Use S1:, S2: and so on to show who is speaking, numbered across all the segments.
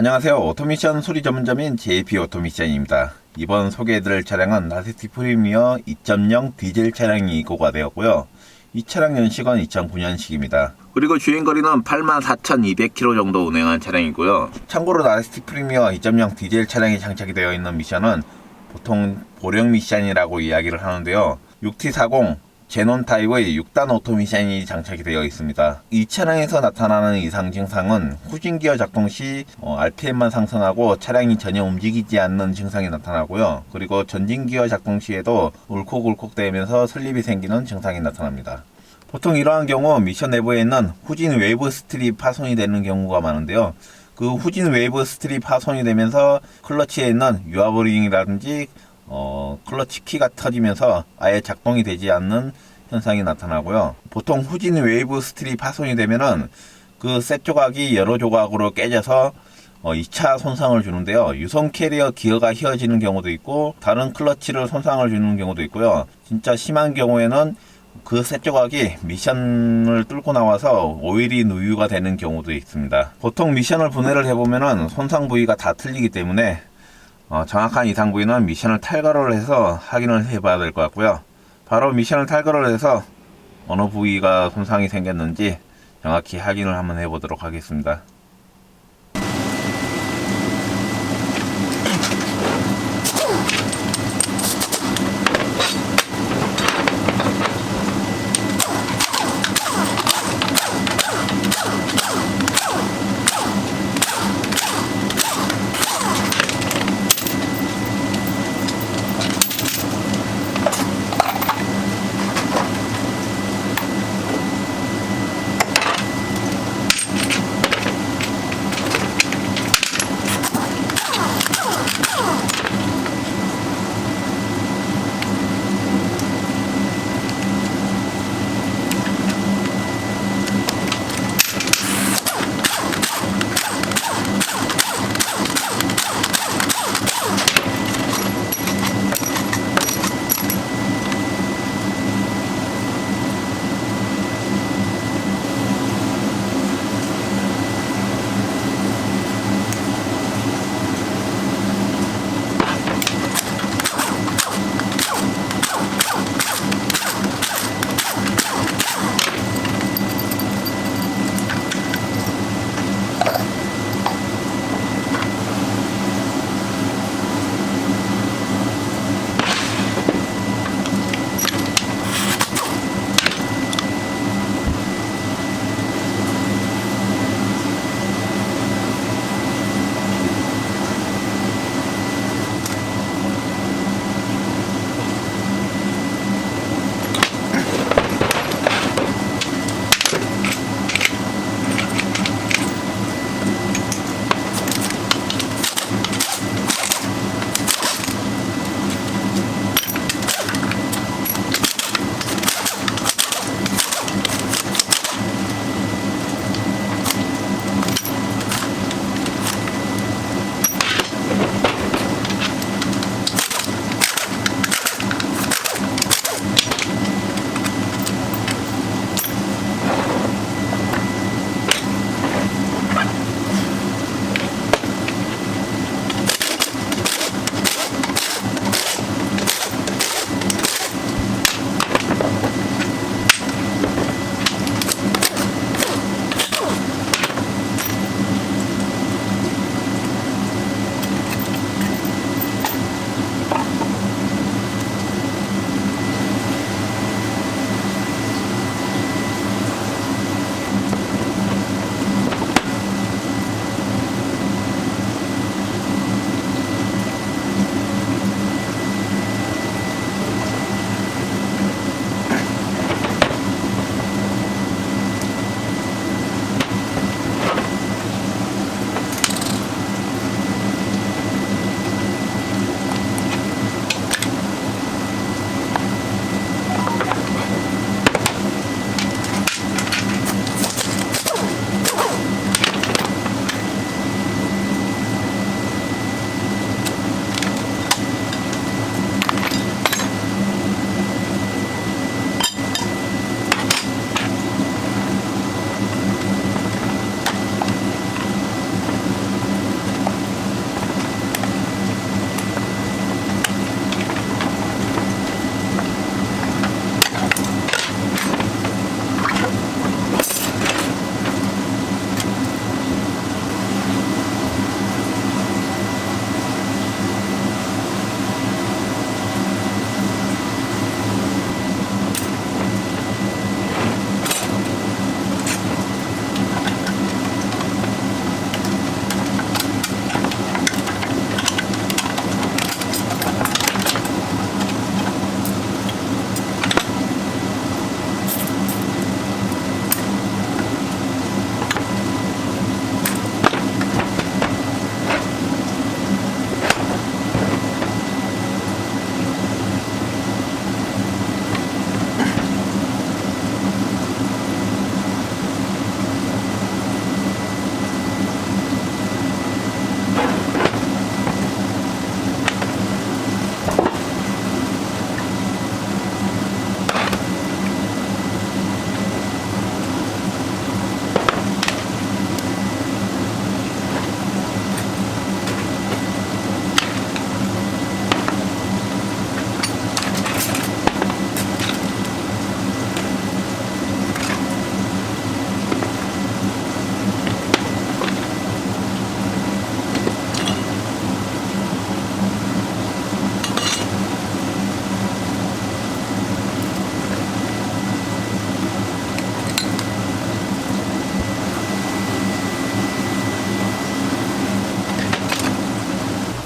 S1: 안녕하세요. 오토미션 수리 전문점인 JP 오토미션입니다. 이번 소개해드릴 차량은 라세티 프리미어 2.0 디젤 차량이 입고가 되었고요. 이 차량 연식은 2009년식입니다. 그리고 주행거리는 84,200km 정도 운행한 차량이고요. 참고로 라세티 프리미어 2.0 디젤 차량이 장착이 되어 있는 미션은 보통 보령 미션이라고 이야기를 하는데요. 6T40 제논 타입의 6단 오토 미션이 장착이 되어 있습니다. 이 차량에서 나타나는 이상 증상은 후진 기어 작동 시 RPM만 상승하고 차량이 전혀 움직이지 않는 증상이 나타나고요. 그리고 전진 기어 작동 시에도 울컥울컥 대면서 슬립이 생기는 증상이 나타납니다. 보통 이러한 경우 미션 내부에 있는 후진 웨이브 스트립 파손이 되는 경우가 많은데요. 그 후진 웨이브 스트립 파손이 되면서 클러치에 있는 유아버링이라든지 클러치 키가 터지면서 아예 작동이 되지 않는 현상이 나타나고요. 보통 후진 웨이브 스트립 파손이 되면은 그 셋 조각이 여러 조각으로 깨져서 2차 손상을 주는데요. 유선 캐리어 기어가 휘어지는 경우도 있고 다른 클러치를 손상을 주는 경우도 있고요. 진짜 심한 경우에는 그 셋 조각이 미션을 뚫고 나와서 오일이 누유가 되는 경우도 있습니다. 보통 미션을 분해를 해보면은 손상 부위가 다 틀리기 때문에 정확한 이상 부위는 미션을 탈거를 해서 확인을 해봐야 될 것 같고요. 바로 미션을 탈거를 해서 어느 부위가 손상이 생겼는지 정확히 확인을 한번 해보도록 하겠습니다.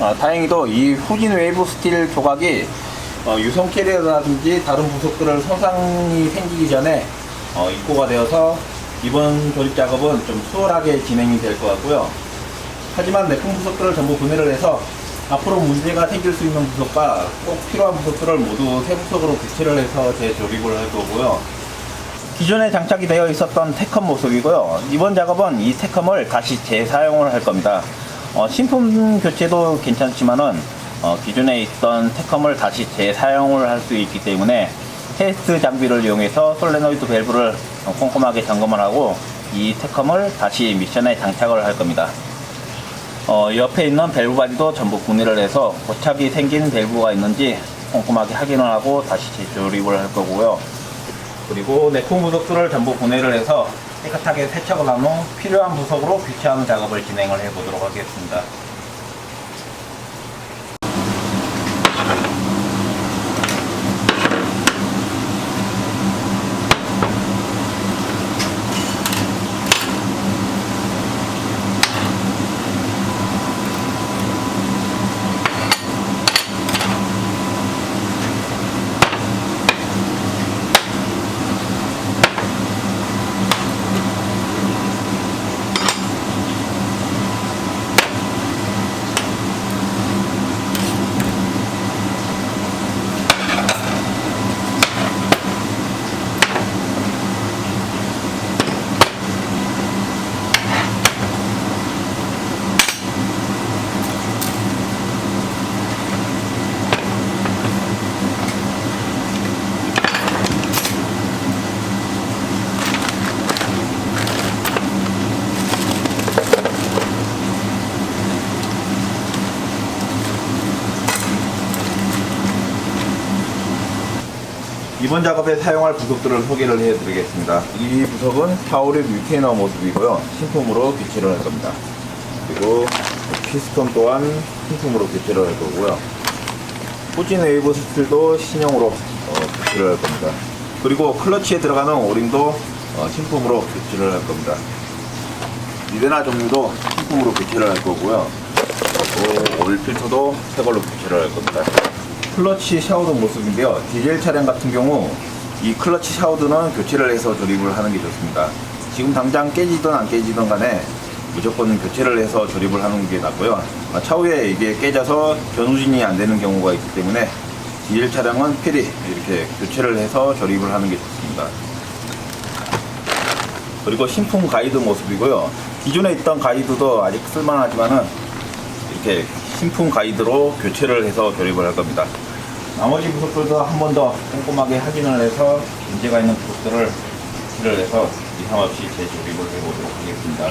S1: 다행히도 이 후진 웨이브 스틸 조각이 유성 캐리어라든지 다른 부속들을 손상이 생기기 전에 입고가 되어서 이번 조립 작업은 좀 수월하게 진행이 될 것 같고요. 하지만 내품 부속들을 전부 분해를 해서 앞으로 문제가 생길 수 있는 부속과 꼭 필요한 부속들을 모두 새 부속으로 교체를 해서 재조립을 할 거고요. 기존에 장착이 되어 있었던 태컴 모습이고요. 이번 작업은 이 태컴을 다시 재사용을 할 겁니다. 신품 교체도 괜찮지만은 기존에 있던 태컴을 다시 재사용을 할 수 있기 때문에 테스트 장비를 이용해서 솔레노이드 밸브를 꼼꼼하게 점검을 하고 이 태컴을 다시 미션에 장착을 할 겁니다. 옆에 있는 밸브 바디도 전부 분해를 해서 고착이 생긴 밸브가 있는지 꼼꼼하게 확인을 하고 다시 재조립을 할 거고요. 그리고 내품 부속들을 전부 분해를 해서 깨끗하게 세척을 한 후 필요한 부속으로 교체하는 작업을 진행을 해 보도록 하겠습니다. 이번 작업에 사용할 부속들을 소개를 해드리겠습니다. 이 부속은 타오립 리테이너 모습이고요. 신품으로 교체를 할 겁니다. 그리고 피스톤 또한 신품으로 교체를 할 거고요. 후진 웨이브 스틸도 신형으로 교체를 할 겁니다. 그리고 클러치에 들어가는 오링도 신품으로 교체를 할 겁니다. 리베나 종류도 신품으로 교체를 할 거고요. 그리고 오일 필터도 새걸로 교체를 할 겁니다. 클러치 샤우드 모습인데요. 디젤 차량 같은 경우 이 클러치 샤우드는 교체를 해서 조립을 하는 게 좋습니다. 지금 당장 깨지든 안 깨지든 간에 무조건 교체를 해서 조립을 하는 게 낫고요. 차후에 이게 깨져서 변후진이 안 되는 경우가 있기 때문에 디젤 차량은 필히 이렇게 교체를 해서 조립을 하는 게 좋습니다. 그리고 신품 가이드 모습이고요. 기존에 있던 가이드도 아직 쓸만하지만은 이렇게 신품 가이드로 교체를 해서 조립을 할 겁니다. 나머지 부속들도 한 번 더 꼼꼼하게 확인을 해서 문제가 있는 부속들을 교체를 해서 이상 없이 재조립을 해보도록 하겠습니다.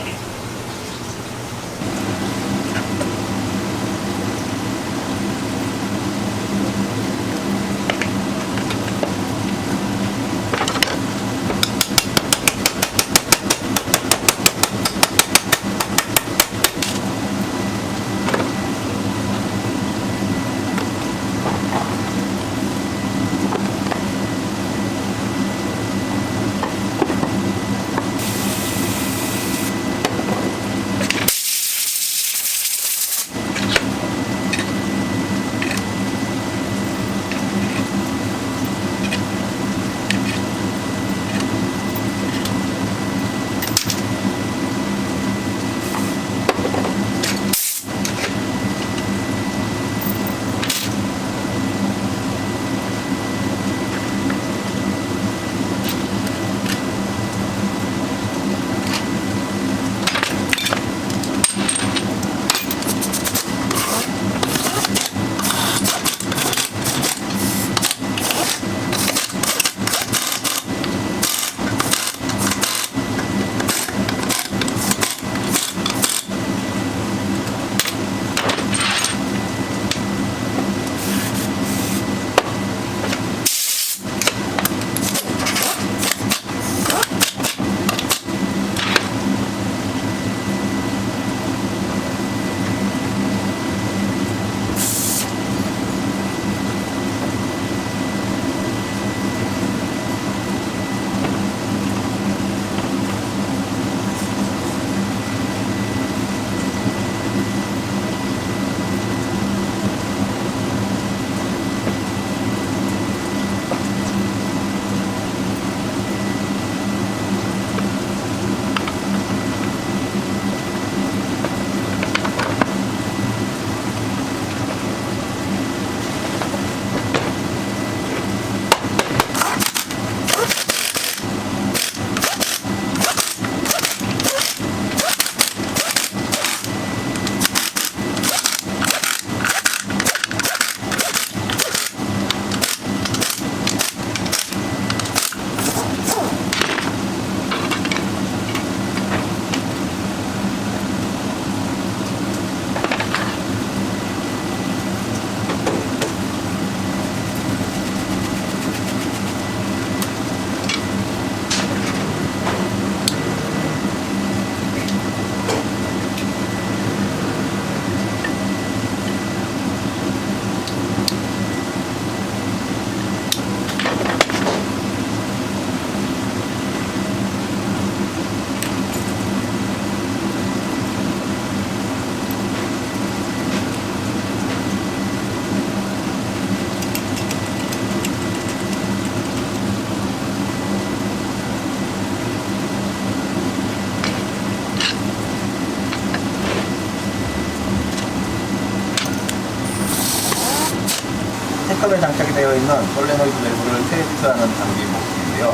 S1: 장착되어 있는 솔레노이드 밸브를 테스트하는 장비 모습인데요.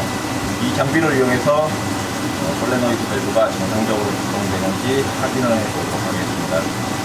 S1: 이 장비를 이용해서 솔레노이드 밸브가 정상적으로 작동되는지 확인을 해보도록 하겠습니다.